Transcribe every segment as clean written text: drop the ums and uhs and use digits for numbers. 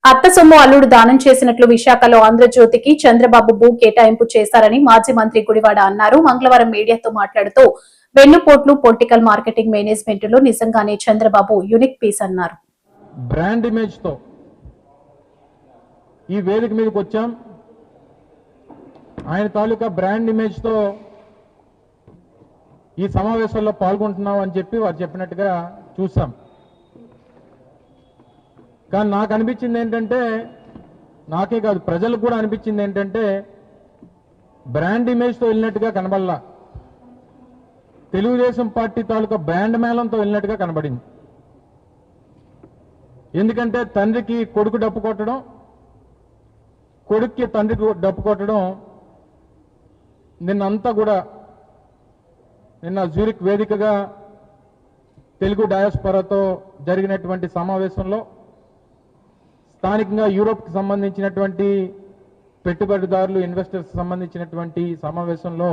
అత్త సొమ్ము అల్లుడు దానం చేసినట్లు విశాఖలో ఆంధ్రజ్యోతికి చంద్రబాబు భూ కేటాయింపు చేశారని మాజీ మంత్రి గుడివాడ అన్నారు. మంగళవారం మీడియాతో మాట్లాడుతూ వెన్నుపోట్లు పొలిటికల్ మార్కెటింగ్ మేనేజ్మెంట్ లో నిజంగానే చంద్రబాబు యూనిక్ పీస్ అన్నారు. బ్రాండ్ ఇమేజ్ తో ఈ వేదిక మీదకి వచ్చాం. ఆయన తాలూకా బ్రాండ్ ఇమేజ్ తో ఈ సమావేశంలో పాల్గొంటున్నాం అని చెప్పి వారు చెప్పినట్టుగా చూసాం. కానీ నాకు అనిపించింది ఏంటంటే, నాకే కాదు ప్రజలకు కూడా అనిపించింది ఏంటంటే, బ్రాండ్ ఇమేజ్తో వెళ్ళినట్టుగా కనబడలా, తెలుగుదేశం పార్టీ తాలూకా బ్రాండ్ మేళంతో వెళ్ళినట్టుగా కనబడింది. ఎందుకంటే తండ్రికి కొడుకు డప్పు కొట్టడం, కొడుక్కి తండ్రికి డప్పు కొట్టడం నిన్నంతా కూడా నిన్న జ్యూరిక్ వేదికగా తెలుగు డయాస్పోరాతో జరిగినటువంటి సమావేశంలో స్థానికంగా యూరోప్కి సంబంధించినటువంటి పెట్టుబడిదారులు ఇన్వెస్టర్స్ సంబంధించినటువంటి సమావేశంలో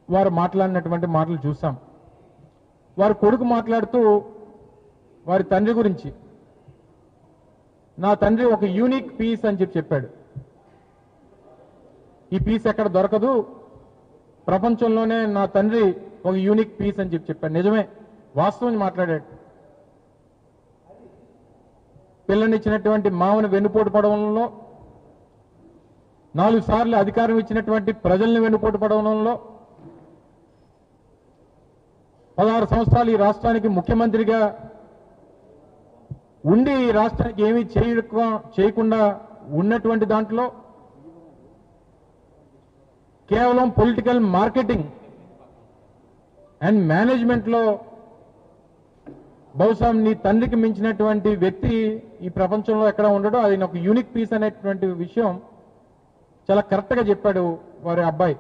వారు మాట్లాడినటువంటి మాటలు చూసాం. వారు కొడుకు మాట్లాడుతూ వారి తండ్రి గురించి, నా తండ్రి ఒక యూనిక్ పీస్ అని చెప్పాడు. ఈ పీస్ ఎక్కడ దొరకదు, ప్రపంచంలోనే నా తండ్రి ఒక యూనిక్ పీస్ అని చెప్పాడు. నిజమే, వాస్తవం మాట్లాడాడు. పిల్లనిచ్చినటువంటి మామను వెన్నుపోటు పడడంలో, 4 సార్లు అధికారం ఇచ్చినటువంటి ప్రజల్ని వెన్నుపోటు పడడంలో, 16 సంవత్సరాలు ఈ రాష్ట్రానికి ముఖ్యమంత్రిగా ఉండి ఈ రాష్ట్రానికి ఏమీ చేయకుండా ఉన్నటువంటి దాంట్లో కేవలం పొలిటికల్ మార్కెటింగ్ అండ్ మేనేజ్మెంట్లో బహుశా నీ తండ్రికి మించినటువంటి వ్యక్తి ఈ ప్రపంచంలో ఎక్కడ ఉండడం, అది ఒక యూనిక్ పీస్ అనేటువంటి విషయం చాలా కరెక్ట్గా చెప్పాడు వారి అబ్బాయి.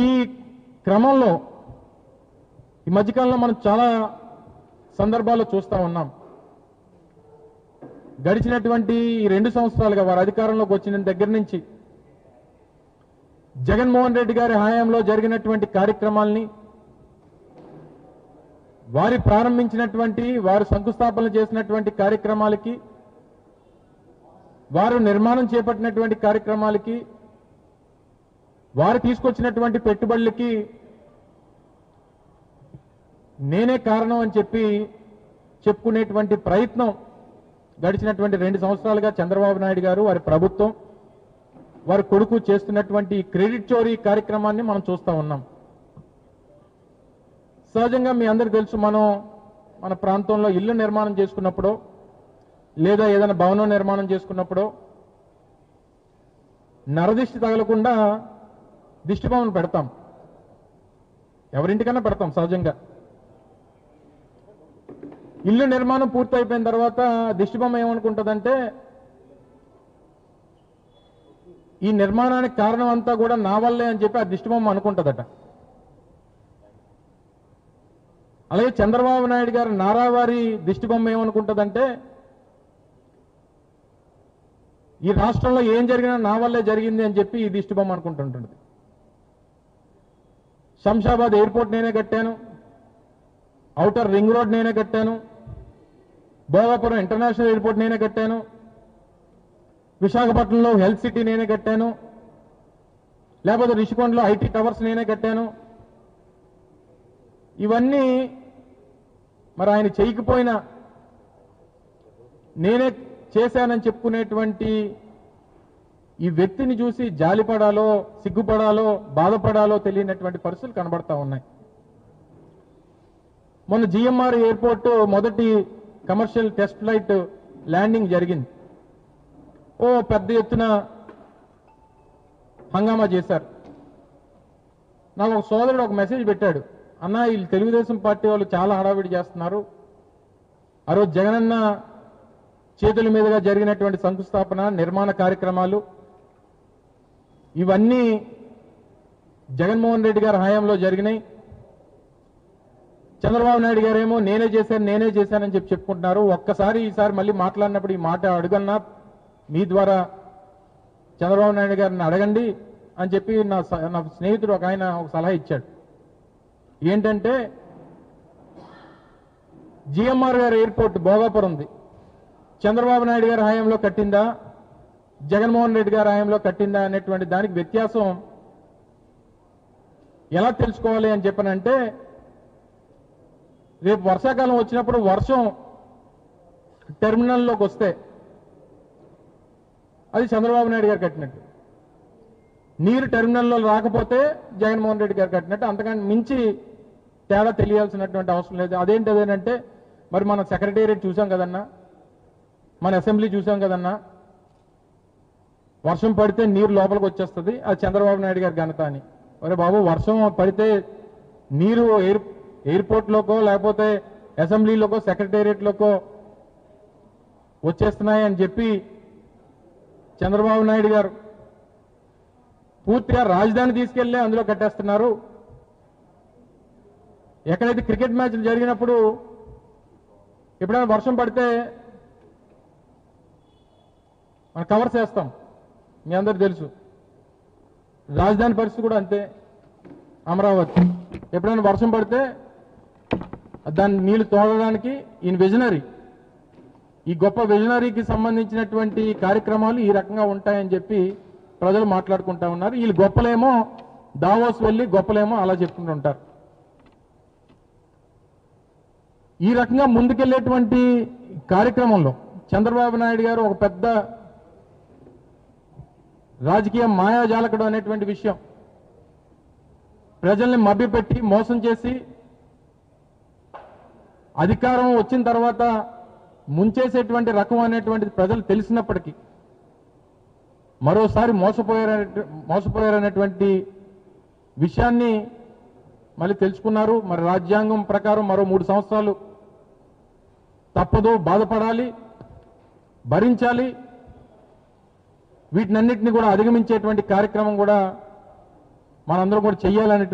ఈ క్రమంలో ఈ మధ్యకాలంలో మనం చాలా సందర్భాల్లో చూస్తూ ఉన్నాం. గడిచినటువంటి ఈ 2 సంవత్సరాలుగా వారి అధికారంలోకి వచ్చిన దగ్గర నుంచి జగన్మోహన్ రెడ్డి గారి హయాంలో జరిగినటువంటి కార్యక్రమాల్ని, వారి ప్రారంభించినటువంటి, వారు శంకుస్థాపన చేసినటువంటి కార్యక్రమాలకి, వారు నిర్మాణం చేపట్టినటువంటి కార్యక్రమాలకి, వారు తీసుకొచ్చినటువంటి పెట్టుబడులకి నేనే కారణం అని చెప్పుకునేటువంటి ప్రయత్నం గడిచినటువంటి 2 సంవత్సరాలుగా చంద్రబాబు నాయుడు గారు, వారి ప్రభుత్వం, వారి కొడుకు చేస్తున్నటువంటి క్రెడిట్ చోరీ కార్యక్రమాన్ని మనం చూస్తూ ఉన్నాం. సహజంగా మీ అందరికీ తెలుసు, మన ప్రాంతంలో ఇల్లు నిర్మాణం చేసుకున్నప్పుడు లేదా ఏదైనా భవనం నిర్మాణం చేసుకున్నప్పుడు నరదిష్టి తగలకుండా దిష్టిబొమ్మను పెడతాం, ఎవరింటికన్నా పెడతాం సహజంగా. ఇల్లు నిర్మాణం పూర్తయిపోయిన తర్వాత దిష్టిబొమ్మ ఏమనుకుంటుందంటే, ఈ నిర్మాణానికి కారణం అంతా కూడా నా వల్లే అని చెప్పి ఆ దిష్టిబొమ్మ అనుకుంటుందట. అలాగే చంద్రబాబు నాయుడు గారు నారావారి దిష్టిబొమ్మ ఏమనుకుంటుందంటే, ఈ రాష్ట్రంలో ఏం జరిగినా నా వల్లే జరిగింది అని చెప్పి ఈ దిష్టిబొమ్మ అనుకుంటుంటుంది. శంషాబాద్ ఎయిర్పోర్ట్ నేనే కట్టాను, ఔటర్ రింగ్ రోడ్ నేనే కట్టాను, భోగాపురం ఇంటర్నేషనల్ ఎయిర్పోర్ట్ నేనే కట్టాను, విశాఖపట్నంలో హెల్త్ సిటీ నేనే కట్టాను, లేకపోతే రిషికొండలో ఐటీ టవర్స్ నేనే కట్టాను. ఇవన్నీ మరి ఆయన చేయకపోయినా నేనే చేశానని చెప్పుకునేటువంటి ఈ వ్యక్తిని చూసి జాలిపడాలో, సిగ్గుపడాలో, బాధపడాలో తెలియనటువంటి పరిస్థితులు కనబడతా ఉన్నాయి. మొన్న జిఎంఆర్ ఎయిర్పోర్ట్ మొదటి కమర్షియల్ టెస్ట్ ఫ్లైట్ ల్యాండింగ్ జరిగింది. పెద్ద ఎత్తున హంగామా చేశారు. నాకు ఒక సోదరుడు ఒక మెసేజ్ పెట్టాడు, అన్న వీళ్ళు తెలుగుదేశం పార్టీ వాళ్ళు చాలా హడావిడి చేస్తున్నారు, ఆ రోజు జగనన్న చేతుల మీదుగా జరిగినటువంటి శంకుస్థాపన, నిర్మాణ కార్యక్రమాలు ఇవన్నీ జగన్మోహన్ రెడ్డి గారి హయాంలో జరిగినాయి. చంద్రబాబు నాయుడు గారేమో నేనే చేశానని చెప్పుకుంటున్నారు. ఒక్కసారి ఈసారి మళ్ళీ మాట్లాడినప్పుడు ఈ మాట అడుగన్నా మీ ద్వారా చంద్రబాబు నాయుడు గారిని అడగండి అని చెప్పి నా స్నేహితుడు ఒక సలహా ఇచ్చాడు. ఏంటంటే జిఎంఆర్ గారి ఎయిర్పోర్ట్ భోగాపురం ఉంది. చంద్రబాబు నాయుడు గారి హయాంలో కట్టిందా, జగన్మోహన్ రెడ్డి గారి హయాంలో కట్టిందా అనేటువంటి దానికి వ్యత్యాసం ఎలా తెలుసుకోవాలి అని చెప్పనంటే, రేపు వర్షాకాలం వచ్చినప్పుడు వర్షం టెర్మినల్లోకి వస్తే అది చంద్రబాబు నాయుడు గారు కట్టినట్టు, నీరు టెర్మినల్లో రాకపోతే జగన్మోహన్ రెడ్డి గారు కట్టినట్టు. అంతకంటే మించి తేడా తెలియాల్సినటువంటి అవసరం లేదు. అదేంటంటే మరి మన సెక్రటేరియట్ చూసాం కదన్నా, మన అసెంబ్లీ చూసాం కదన్నా, వర్షం పడితే నీరు లోపలికి వచ్చేస్తుంది, అది చంద్రబాబు నాయుడు గారి ఘనత అని. అరే బాబు, వర్షం పడితే నీరు ఎయిర్పోర్ట్లోకో లేకపోతే అసెంబ్లీలోకో సెక్రటేరియట్లోకో వచ్చేస్తున్నాయి అని చెప్పి చంద్రబాబు నాయుడు గారు పూర్తిగా రాజధాని తీసుకెళ్లే అందులో కట్టేస్తున్నారు. ఎక్కడైతే క్రికెట్ మ్యాచ్లు జరిగినప్పుడు ఎప్పుడైనా వర్షం పడితే మనం కవర్స్ వేస్తాం, మీ అందరు తెలుసు. రాజధాని పరిస్థితి కూడా అంతే. అమరావతి ఎప్పుడైనా వర్షం పడితే దాన్ని నీళ్లు తోడడానికి ఈయన విజనరీ, ఈ గొప్ప విజనరీకి సంబంధించినటువంటి కార్యక్రమాలు ఈ రకంగా ఉంటాయని చెప్పి ప్రజలు మాట్లాడుకుంటా ఉన్నారు. వీళ్ళు గొప్పలేమో దావోస్ వెళ్ళి గొప్పలేమో అలా చెప్పుకుంటుంటారు. ఈ రకంగా ముందుకెళ్లేటువంటి కార్యక్రమంలో చంద్రబాబు నాయుడు గారు ఒక పెద్ద రాజకీయ మాయాజాలకుడు అనేటువంటి విషయం, ప్రజల్ని మభ్యపెట్టి మోసం చేసి అధికారం వచ్చిన తర్వాత ముంచేసేటువంటి రకం అనేటువంటిది ప్రజలు తెలిసినప్పటికీ మరోసారి మోసపోయారనేటువంటి విషయాన్ని మళ్ళీ తెలుసుకున్నారు. మరి రాజ్యాంగం ప్రకారం మరో 3 సంవత్సరాలు తప్పదు, బాధపడాలి, భరించాలి. వీటినన్నిటిని కూడా అధిగమించేటువంటి కార్యక్రమం కూడా మనందరం కూడా చెయ్యాలనేటువంటి